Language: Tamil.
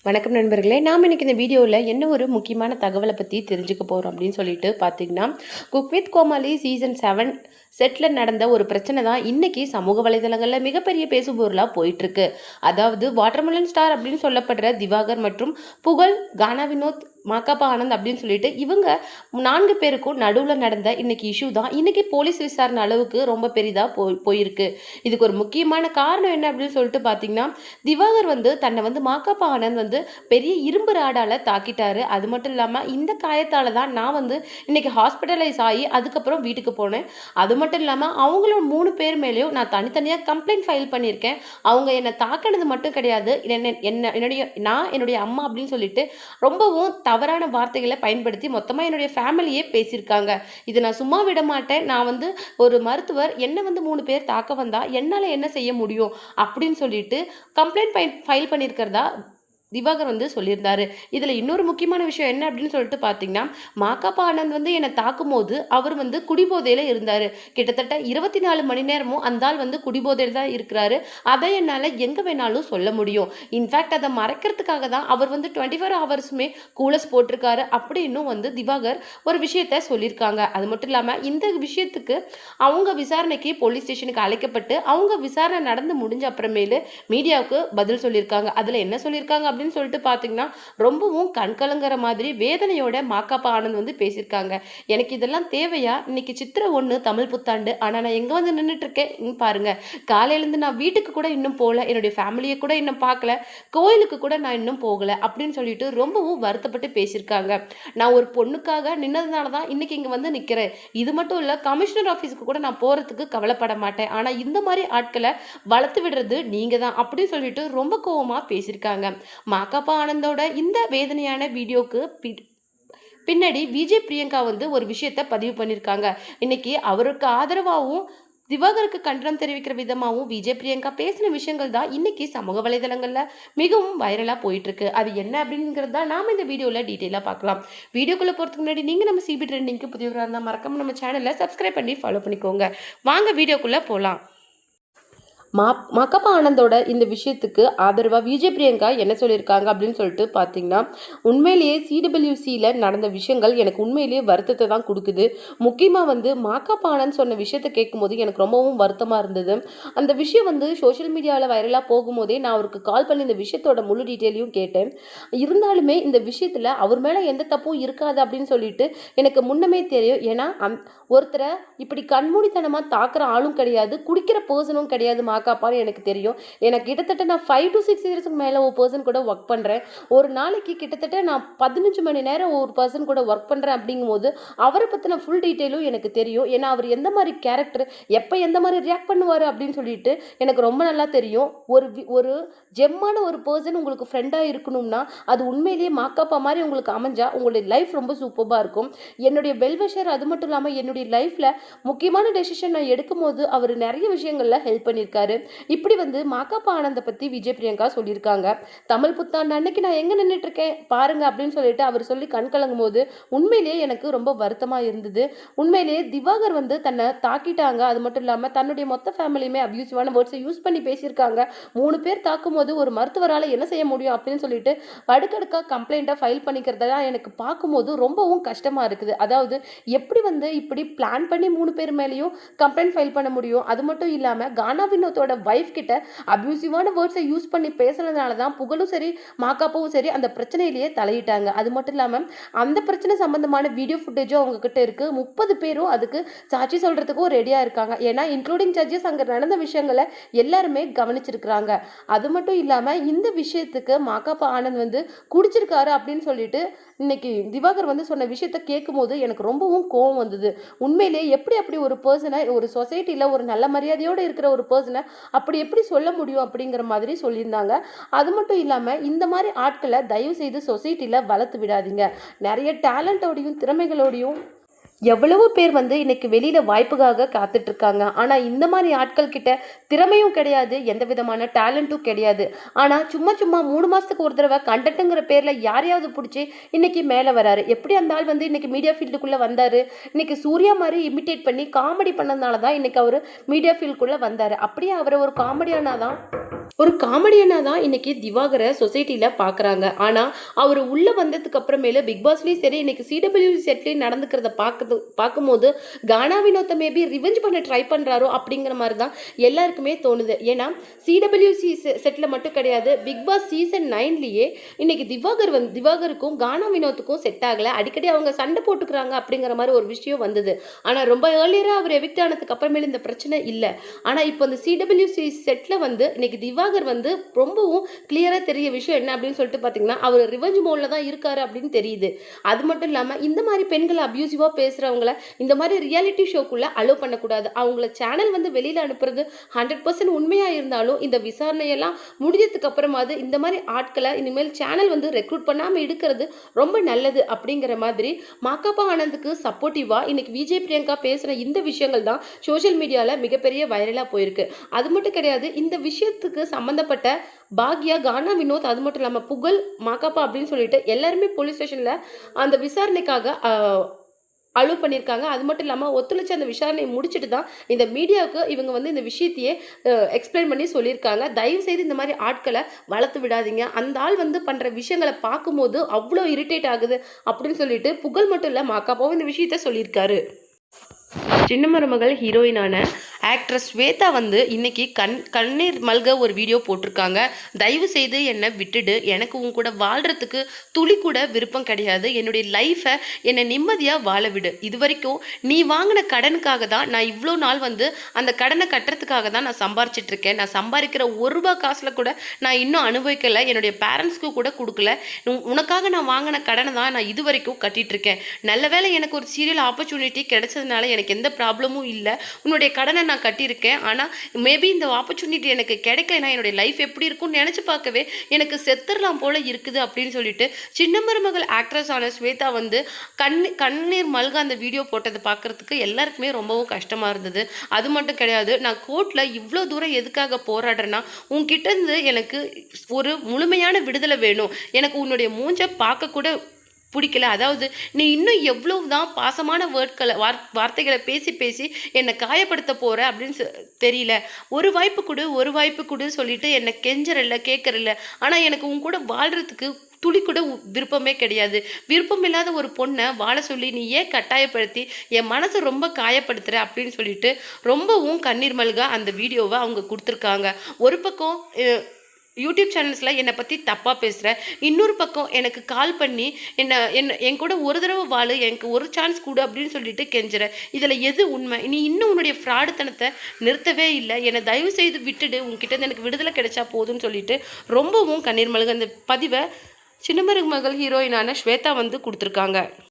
வணக்கம் நண்பர்களே, நாம் இன்னைக்கு இந்த வீடியோவில் என்ன ஒரு முக்கியமான தகவலை பற்றி தெரிஞ்சுக்க போகிறோம் அப்படின்னு சொல்லிட்டு பார்த்தீங்கன்னா, குக் வித் கோமாளி சீசன் 7 செட்டில் நடந்த ஒரு பிரச்சனை தான் இன்னைக்கு சமூக வலைதளங்களில் மிகப்பெரிய பேசுபொருளாக போயிட்டுருக்கு. அதாவது வாட்டர்மெலன் ஸ்டார் அப்படின்னு சொல்லப்படுற திவாகர் மற்றும் புகழ், கானா வினோத், மாகாபா ஆனந்த் அப்படின்னு சொல்லிட்டு இவங்க 4 பேருக்கும் நடுவில் நடந்த இன்னைக்கு இஷ்யூ தான் இன்னைக்கு போலீஸ் விசாரணை அளவுக்கு ரொம்ப பெரிதாக போயிருக்கு. இதுக்கு ஒரு முக்கியமான காரணம் என்ன அப்படின்னு சொல்லிட்டு பார்த்தீங்கன்னா, திவாகர் தன்னை மாகாபா ஆனந்த் பெரிய இரும்பு ராடால தாக்கிட்டாரு. அது மட்டும் இல்லாமல் இந்த காயத்தால் தான் நான் இன்னைக்கு ஹாஸ்பிட்டலைஸ் ஆகி அதுக்கப்புறம் வீட்டுக்கு போனேன். அது மட்டும் இல்லாமல் அவங்களோட 3 பேர் மேலேயும் நான் தனித்தனியாக கம்ப்ளைண்ட் ஃபைல் பண்ணியிருக்கேன். அவங்க என்னை தாக்கினது மட்டும் கிடையாது, என்னுடைய அம்மா அப்படின்னு சொல்லிட்டு ரொம்பவும் தவறான வார்த்தைகளை பயன்படுத்தி மொத்தமாக என்னுடைய ஃபேமிலியே பேசியிருக்காங்க. இதை நான் சும்மா விட மாட்டேன். நான் ஒரு மருத்துவர் என்னை 3 பேர் தாக்க வந்தா என்னால் என்ன செய்ய முடியும் அப்படின்னு சொல்லிட்டு கம்ப்ளைண்ட் ஃபைல் பண்ணியிருக்கிறதா திவாகர் சொல்லியிருந்தாரு. இதில் இன்னொரு முக்கியமான விஷயம் என்ன அப்படின்னு சொல்லிட்டு பார்த்தீங்கன்னா, மாகாபா ஆனந்த் என்னை தாக்கும் போது அவர் குடிபோதையில் இருந்தார். கிட்டத்தட்ட 24 மணி நேரமும் அந்த ஆள் குடிபோதையில் தான் இருக்கிறாரு. அதை என்னால் எங்கே வேணாலும் சொல்ல முடியும். இன்ஃபேக்ட் அதை மறைக்கிறதுக்காக தான் அவர் 24 ஹவர்ஸுமே கூலஸ் போட்டிருக்காரு அப்படின்னு திவாகர் ஒரு விஷயத்த சொல்லியிருக்காங்க. அது மட்டும் இல்லாமல் இந்த விஷயத்துக்கு அவங்க விசாரணைக்கு போலீஸ் ஸ்டேஷனுக்கு அழைக்கப்பட்டு அவங்க விசாரணை நடந்து முடிஞ்ச அப்புறமேலு மீடியாவுக்கு பதில் சொல்லியிருக்காங்க. அதில் என்ன சொல்லியிருக்காங்க அப்படின்னு சொல்லிட்டு பார்த்தீங்கன்னா, ரொம்பவும் கண்கலங்கிற மாதிரி வேதனையோட மாகாபா ஆனந்த் பேசியிருக்காங்க. எனக்கு இதெல்லாம் தேவையா? இன்னைக்கு சித்திரை 1 தமிழ் புத்தாண்டு. ஆனால் நான் எங்கே நின்றுட்டு இருக்கேன் பாருங்க. காலையிலேருந்து நான் வீட்டுக்கு கூட இன்னும் போகல, என்னுடைய ஃபேமிலியை கூட இன்னும் பார்க்கல, கோயிலுக்கு கூட நான் இன்னும் போகலை அப்படின்னு சொல்லிட்டு ரொம்பவும் வருத்தப்பட்டு பேசியிருக்காங்க. நான் ஒரு பொண்ணுக்காக நின்னதுனால தான் இன்னைக்கு இங்கே நிற்கிறேன். இது மட்டும் இல்லை, கமிஷனர் ஆஃபீஸுக்கு கூட நான் போகிறதுக்கு கவலைப்பட மாட்டேன். ஆனால் இந்த மாதிரி ஆட்களை வளர்த்து விடுறது நீங்கள் தான் அப்படின்னு சொல்லிட்டு ரொம்ப கோவமாக பேசியிருக்காங்க. மாகாபா ஆனந்தோட இந்த வேதனையான வீடியோக்கு பின்னாடி விஜய் பிரியங்கா ஒரு விஷயத்த பதிவு பண்ணியிருக்காங்க. இன்னைக்கு அவருக்கு ஆதரவாகவும் திவாகருக்கு கண்டனம் தெரிவிக்கிற விதமாகவும் விஜய் பிரியங்கா பேசின விஷயங்கள் தான் இன்னைக்கு சமூக வலைதளங்களில் மிகவும் வைரலாக போயிட்டு இருக்கு. அது என்ன அப்படிங்கிறது தான் நாம் இந்த வீடியோவில் டீட்டெயிலாக பார்க்கலாம். வீடியோக்குள்ளே போகிறதுக்கு முன்னாடி நீங்கள் நம்ம சிபி ட்ரெண்டிங்க்கு புதியவராக இருந்தால் மறக்காம நம்ம சேனலை சப்ஸ்கிரைப் பண்ணி ஃபாலோ பண்ணிக்கோங்க. வாங்க வீடியோக்குள்ளே போகலாம். மாகாபா ஆனந்தோட இந்த விஷயத்துக்கு ஆதரவாக விஜய் பிரியங்கா என்ன சொல்லியிருக்காங்க அப்படின்னு சொல்லிட்டு பார்த்தீங்கன்னா, உண்மையிலேயே சிடபிள்யூசியில் நடந்த விஷயங்கள் எனக்கு உண்மையிலேயே வருத்தத்தை தான் கொடுக்குது. முக்கியமாக மாகாபா ஆனந்த் சொன்ன விஷயத்தை கேட்கும்போது எனக்கு ரொம்பவும் வருத்தமாக இருந்தது. அந்த விஷயம் சோஷியல் மீடியாவில் வைரலாக போகும்போதே நான் அவருக்கு கால் பண்ணி இந்த விஷயத்தோட முழு டீட்டெயிலையும் கேட்டேன். இருந்தாலுமே இந்த விஷயத்தில் அவர் மேலே எந்த தப்பும் இருக்காது அப்படின்னு சொல்லிட்டு எனக்கு முன்னமே தெரியும். ஏன்னா ஒருத்தரை இப்படி கண்மூடித்தனமாக தாக்குற ஆளும் கிடையாது, குடிக்கிற பர்சனும் கிடையாது மாகாபான்னு எனக்கு தெரியும். எனக்கு கிட்டத்தட்ட நான் 5 to 6 இயர்ஸுக்கு மேலே ஒரு பர்சன் கூட ஒர்க் பண்ணுறேன். ஒரு நாளைக்கு கிட்டத்தட்ட நான் 15 மணி நேரம் ஒரு பர்சன் கூட ஒர்க் பண்ணுறேன். அப்படிங்கும்போது அவரை பற்றின ஃபுல் டீட்டெயிலும் எனக்கு தெரியும். ஏன்னா அவர் எந்த மாதிரி கேரக்டர், எப்போ எந்த மாதிரி ரியாக்ட் பண்ணுவார் அப்படின்னு சொல்லிட்டு எனக்கு ரொம்ப நல்லா தெரியும். ஒரு ஜெம்மான ஒரு பர்சன் உங்களுக்கு ஃப்ரெண்டாக இருக்கணும்னா அது உண்மையிலேயே மாகாபா மாதிரி உங்களுக்கு அமைஞ்சா உங்களுடைய லைஃப் ரொம்ப சூப்பராக இருக்கும். என்னுடைய வெல்விஷர். அது மட்டும் இல்லாமல் என்னுடைய லைஃப்பில் முக்கியமான டெசிஷன் நான் எடுக்கும் போது அவர் நிறைய விஷயங்களில் ஹெல்ப் பண்ணியிருக்காரு. இப்படி மாகாபா ஆனந்தை பற்றி விஜய் பிரியங்கா சொல்லியிருக்காங்க. தமிழ் புத்தாண்டு அன்னைக்கு நான் எங்கே நின்றுட்டு இருக்கேன் பாருங்க அப்படின்னு சொல்லிட்டு அவர் சொல்லி கண் கலங்கும் போது உண்மையிலேயே எனக்கு ரொம்ப வருத்தமாக இருந்தது. உண்மையிலேயே திவாகர் தன்னை தாக்கிட்டாங்க. அது மட்டும் இல்லாமல் தன்னுடைய மொத்த ஃபேமிலியுமே அபியூசிவான வேர்ட்ஸை யூஸ் பண்ணி பேசியிருக்காங்க. 3 பேர் தாக்கும் போது ஒரு மருத்துவரால் என்ன செய்ய முடியும் அப்படின்னு சொல்லிட்டு அடுக்கடுக்காக கம்ப்ளைண்ட்டாக ஃபைல் பண்ணிக்கிறதா எனக்கு பார்க்கும்போது ரொம்பவும் கஷ்டமாக இருக்குது. அதாவது எப்படி இப்படி பிளான் பண்ணி 3 பேர் மேலேயும் கம்ப்ளைண்ட் ஃபைல் பண்ண முடியும்? அது மட்டும் இல்லாமல் கானா வினோத்தோட வைஃப் கிட்ட அபியூசிவான வேர்ட்ஸை யூஸ் பண்ணி பேசுனதுனால தான் புகழும் சரி மாகாபாவும் சரி அந்த பிரச்சனையிலேயே தலையிட்டாங்க. அது மட்டும் இல்லாமல் அந்த பிரச்சனை சம்பந்தமான வீடியோ ஃபுட்டேஜும் அவங்க கிட்ட இருக்கு. 30 பேரும் அதுக்கு சாட்சி சொல்றதுக்கும் ரெடியாக இருக்காங்க. ஏன்னா இன்க்ளூடிங் ஜட்ஜஸ் அங்கே நடந்த விஷயங்களை எல்லாருமே கவனிச்சிருக்கிறாங்க. அது மட்டும் இல்லாமல் இந்த விஷயத்துக்கு மாகாபா ஆனந்த் குடிச்சிருக்காரு அப்படின்னு சொல்லிட்டு இன்னைக்கு திவாகர் சொன்ன விஷயத்த கேட்கும்போது எனக்கு ரொம்பவும் கோவம் வந்தது. உண்மையிலேயே அப்படி ஒரு பர்சனை ஒரு சொசைட்டியில் ஒரு நல்ல மரியாதையோடு இருக்கிற ஒரு பர்சனை அப்படி எப்படி சொல்ல முடியும் அப்படிங்கிற மாதிரி சொல்லியிருந்தாங்க. அது மட்டும் இல்லாமல் இந்த மாதிரி ஆட்களை தயவு செய்து சொசைட்டியில் வளர்த்து விடாதீங்க. நிறைய டேலண்டோடையும் திறமைகளோடையும் எவ்வளவோ பேர் வந்து இன்னைக்கு வெளியில வாய்ப்புக்காக காத்துட்டு இருக்காங்க. ஆனா இந்த மாதிரி ஆட்கள் கிட்ட திறமையும் கிடையாது, எந்த விதமான டேலண்ட்டும் கிடையாது. ஆனா சும்மா சும்மா 3 மாசத்துக்கு ஒரு தடவை கண்டென்ட்ங்கிற பேர்ல யாரையாவது புடிச்சு இன்னைக்கு மேல வராரு. எப்படி அந்த ஆள் வந்து இன்னைக்கு மீடியா ஃபீல்டுக்குள்ள வந்தாரு? இன்னைக்கு சூர்யா மாதிரி இமிட்டேட் பண்ணி காமெடி பண்ணதுனால தான் இன்னைக்கு அவரு மீடியா ஃபீல்டுக்குள்ள வந்தாரு. அப்படியே அவரை ஒரு காமெடியனா தான் இன்னைக்கு திவாகரை சொசைட்டில பாக்குறாங்க. ஆனா அவர் உள்ள வந்ததுக்கு அப்புறமேல பிக் பாஸ்லயும் சரி, இன்னைக்கு சிடபிள்யூ செட்லயும் நடந்துக்கிறத பார்க்கும்போது கானா வினோத்தை மேபி ரிவெஞ்ச் பண்ண ட்ரை பண்றாரோ அப்படிங்கிற மாதிரி தான் எல்லாருக்குமே தோணுது. ஏன்னா சிடபிள்யூசி செட்ல மட்டும் கிடையாது, பிக் பாஸ் சீசன் 9லயே இன்னைக்கு திவாகருக்கும் கானா வினோத்துக்கும் செட் ஆகல. அடிக்கடி அவங்க சண்டை போட்டுக்கிறாங்க அப்படிங்கிற மாதிரி ஒரு விஷயம் வந்தது. ஆனா ரொம்ப ஏர்லியரா அவர் எவிக்ட் ஆனதுக்கு அப்புறமேல இந்த பிரச்சனை இல்லை. ஆனா இப்போ இந்த சிடபிள்யூசி செட்ல வந்து இன்னைக்கு திவாகர் வந்து ரொம்பவும் கிளியரா தெரிய விஷயம் என்ன அப்படின்னு சொல்லிட்டு பாத்தீங்கன்னா, அவர் ரிவெஞ்ச் மோட்ல தான் இருக்காரு அப்படின்னு தெரியுது. அது மட்டும் இல்லாம இந்த மாதிரி பெண்களை அபியூசிவா பேசுறவங்கள இந்த மாதிரி ரியாலிட்டி ஷோக்குள்ள அலோவ் பண்ணக்கூடாது. அவங்கள சேனல் வந்து வெளியில அனுப்புறது 100% உண்மையா இருந்தாலும் இந்த விசாரணையெல்லாம் முடிஞ்சதுக்கு அப்புறமாவது இந்த மாதிரி ஆட்களை இனிமேல் சேனல் வந்து ரெக்ரூட் பண்ணாம எடுக்கிறது ரொம்ப நல்லது அப்படிங்கிற மாதிரி மாக்காப்பா ஆனந்துக்கு சப்போர்ட்டிவா இன்னைக்கு விஜய் பிரியங்கா பேசுற இந்த விஷயங்கள் தான் சோசியல் மீடியால மிகப்பெரிய வைரலா போயிருக்கு. அது மட்டும் கிடையாது, இந்த விஷயத்துக்கு சம்பந்தப்பட்ட பாக்யா, கானா வினோத், அது மட்டும் இல்லாம புகழ், மாக்காப்பா அப்படின்னு சொல்லிட்டு எல்லாருமே போலீஸ் ஸ்டேஷன்ல அந்த விசாரணைக்காக அலோவ் பண்ணியிருக்காங்க. அது மட்டும் இல்லாமல் ஒத்துழைச்சு அந்த விசாரணையை முடிச்சுட்டு தான் இந்த மீடியாவுக்கு இவங்க வந்து இந்த விஷயத்தையே எக்ஸ்பிளைன் பண்ணி சொல்லியிருக்காங்க. தயவு செய்து இந்த மாதிரி ஆட்களை வளர்த்து விடாதீங்க. அந்த ஆள் வந்து பண்ணுற விஷயங்களை பார்க்கும்போது அவ்வளோ இரிட்டேட் ஆகுது அப்படின்னு சொல்லிட்டு புகழ் மட்டும் இல்லை, மாக்காப்பாவும் இந்த விஷயத்த சொல்லியிருக்காரு. சின்ன மருமகள் ஹீரோயினான ஆக்ட்ரஸ் ஸ்வேதா வந்து இன்னைக்கு கண்ணீர் மல்க ஒரு வீடியோ போட்டிருக்காங்க. தயவு செய்து என்னை விட்டுடு, எனக்கு உன் கூட வாழ்கிறதுக்கு துளி கூட விருப்பம் கிடையாது, என்னுடைய லைஃப்பை என்னை நிம்மதியாக வாழ விடு. இது வரைக்கும் நீ வாங்கின கடனுக்காக தான் நான் இவ்வளோ நாள் வந்து அந்த கடனை கட்டுறதுக்காக தான் நான் சம்பாரிச்சிட்ருக்கேன். நான் சம்பாதிக்கிற ₹1 காசில் கூட நான் இன்னும் அனுபவிக்கலை, என்னுடைய பேரண்ட்ஸ்க்கு கூட கொடுக்கல. உனக்காக நான் வாங்கின கடனை தான் நான் இது வரைக்கும் கட்டிகிட்ருக்கேன். நல்ல வேளை எனக்கு ஒரு சீரியல் ஆப்பர்ச்சுனிட்டி கிடைச்சதுனால எனக்கு எந்த ப்ராப்ளமும் இல்லை. உன்னுடைய கடனை நான் கட்டியிருக்கேன். ஆனால் மேபி இந்த ஆப்பர்ச்சுனிட்டி எனக்கு கிடைக்கலனா என்னுடைய லைஃப் எப்படி இருக்கும்னு நினச்சி பார்க்கவே எனக்கு செத்துடலாம் போல இருக்குது அப்படின்னு சொல்லிட்டு சின்ன மருமகள் ஆக்ட்ரஸ் ஆன ஸ்வேதா வந்து கண்ணீர் மல்க அந்த வீடியோ போட்டதை பார்க்குறதுக்கு எல்லாருக்குமே ரொம்பவும் கஷ்டமாக இருந்தது. அது மட்டும் கிடையாது, நான் கோர்ட்டில் இவ்வளோ தூரம் எதுக்காக போராடுறேன்னா உன்கிட்ட இருந்து எனக்கு ஒரு முழுமையான விடுதலை வேணும். எனக்கு உன்னுடைய மூஞ்சை பார்க்க கூட பிடிக்கல. அதாவது நீ இன்னும் எவ்வளவு தான் பாசமான வார்த்தைகளை பேசி பேசி என்னை காயப்படுத்த போற அப்படின்னு தெரியல. ஒரு வாய்ப்பு கொடு சொல்லிட்டு என்னை கெஞ்சரில்ல, கேட்கறில்ல. ஆனால் எனக்கு உன் கூட வாழ்றதுக்கு துளி கூட விருப்பமே கிடையாது. விருப்பம் இல்லாத ஒரு பொண்ணை வாழ சொல்லி நீ ஏன் கட்டாயப்படுத்தி என் மனசை ரொம்ப காயப்படுத்துற அப்படின்னு சொல்லிட்டு ரொம்பவும் கண்ணீர் மல்க அந்த வீடியோவை அவங்க கொடுத்துருக்காங்க. ஒரு பக்கம் யூடியூப் சேனல்ஸில் என்னை பற்றி தப்பாக பேசுகிறேன், இன்னொரு பக்கம் எனக்கு கால் பண்ணி என் கூட ஒரு தடவை வாழு, எனக்கு ஒரு சான்ஸ் கொடு அப்படின்னு சொல்லிட்டு கெஞ்சுறேன். இதில் எது உண்மை? நீ இன்னும் உன்னுடைய ஃப்ராடுத்தனத்தை நிறுத்தவே இல்லை, என்னை தயவு செய்து விட்டுடு, உங்ககிட்ட எனக்கு விடுதலை கிடைச்சா போதும்னு சொல்லிட்டு ரொம்பவும் கண்ணீர் மல்க அந்த பதிவை சின்ன மருமகள் ஹீரோயினான ஸ்வேதா வந்து கொடுத்துருக்காங்க.